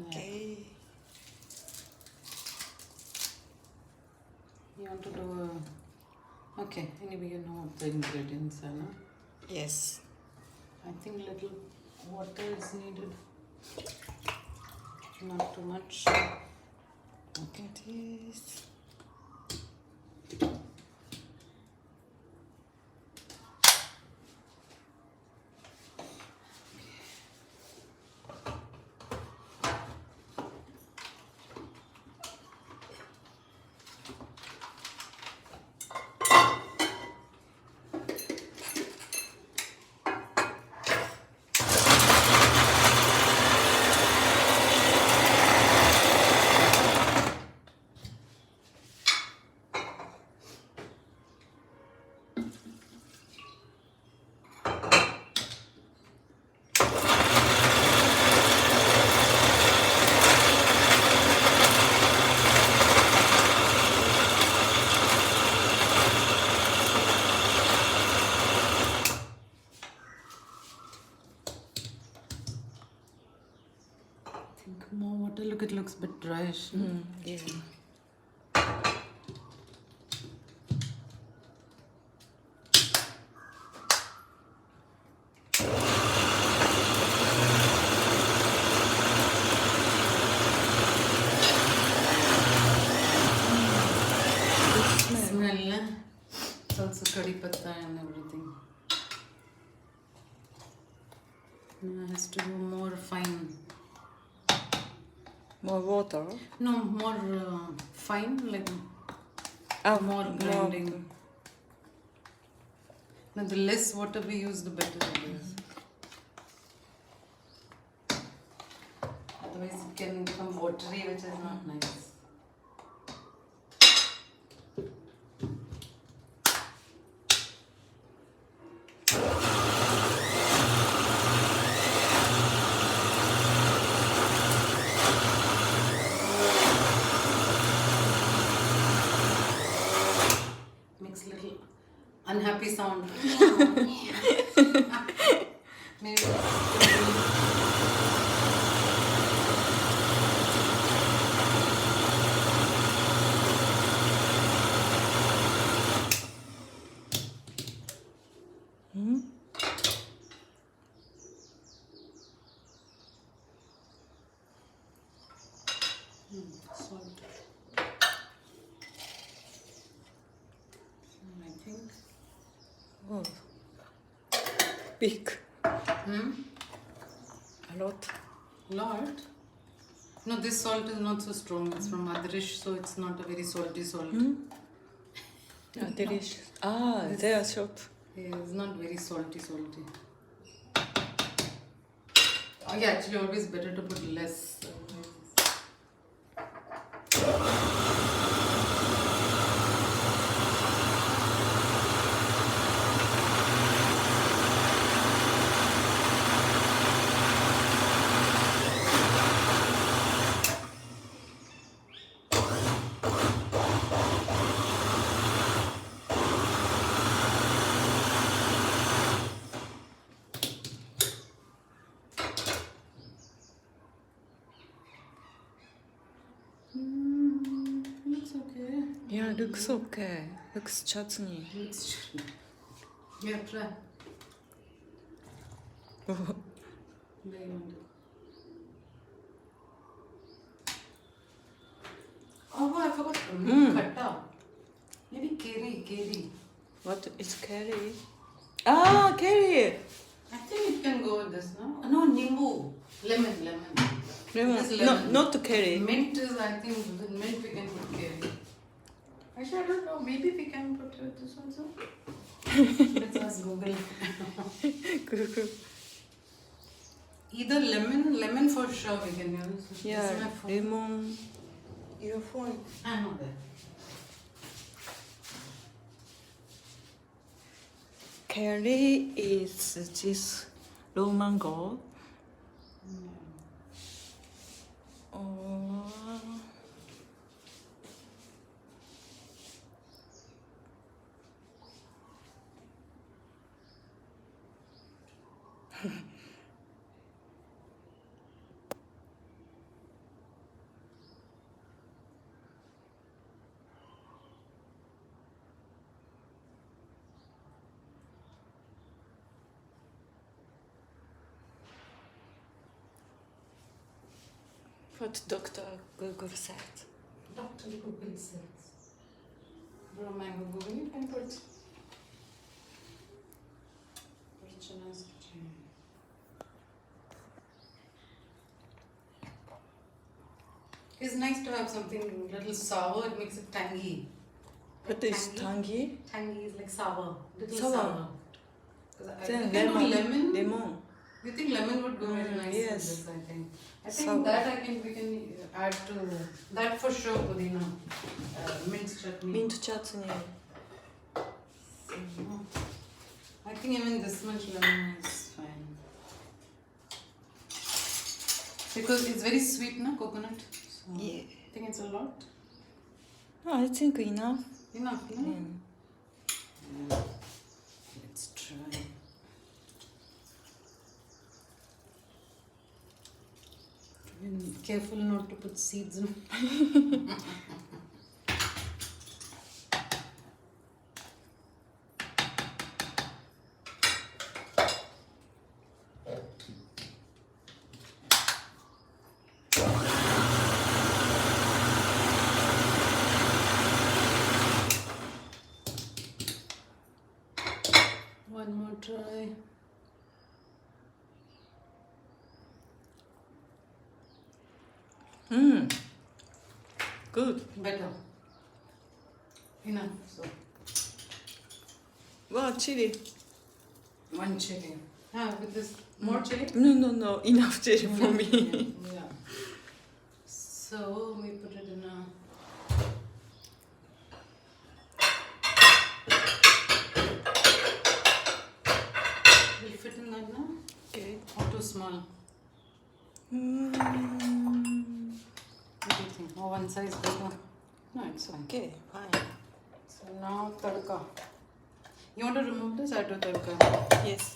Okay. You want to do a... Okay, anyway, you know what the ingredients are, no? Yes. I think little water is needed. Not too much. Look at this. I think more water. Look, it looks a bit dryish. Yeah. Smell, eh? It's also curry patta and everything. Now it has to go more fine. More water? No, more fine, like more more grinding. Now, the less water we use, the better it is. Otherwise, it can become watery, which is not nice. Makes a little unhappy sound. Maybe. Salt. I think. Oh. Big. Hmm? A lot. Lot? No, this salt is not so strong. It's from Adrish, so it's not a very salty salt. Delicious. Ah, they are short. Yeah, it's not very salty. Oh, yeah, actually, always better to put less. Looks okay. Yeah, looks okay. Looks chutney. Yeah, try. Oh. There you want it. Oh, I forgot. Khatta. Maybe keri. What is curry? Ah, curry! I think it can go with this, no? No, nimbu. Lemon. This No, lemon. not curry. Mint is, I think, with mint we can put keri. Actually, I don't know. Maybe we can put this also. Let's ask Google. Google. Either lemon for sure we can use. This is Yeah, my phone. lemon. Your phone. I know that. Curry is this raw mango. Oh. what Dr. Google said. Dr. Google says. Bro, mango Google, you can put. Richness. It's nice to have something little sour, it makes it tangy. What is tangy? Tangy is like sour. Little Sour. sour. 'Cause I Then think lemon. Lemon. You think lemon would go very nice yes. with this, I think. I think Sour. that we can add to that for sure, Pudina. Mint chutney. Mint chutney. I think even this much lemon is fine. Because it's very sweet, no? Coconut. So Yeah. I think it's a lot. Oh, I think enough. Enough, no? Mm. Let's try. Be careful not to put seeds in. One more try. Good. Better. Enough. So Wow, chili. one chili. With this more chili? No. Enough chili for me. Yeah. So we put it in a. Will it fit in that now? Okay. Or too small? Mm. What do you think? Oh, one size bigger. No, it's fine. Okay, fine. So now tadka. You want to remove this? I do tadka. Yes.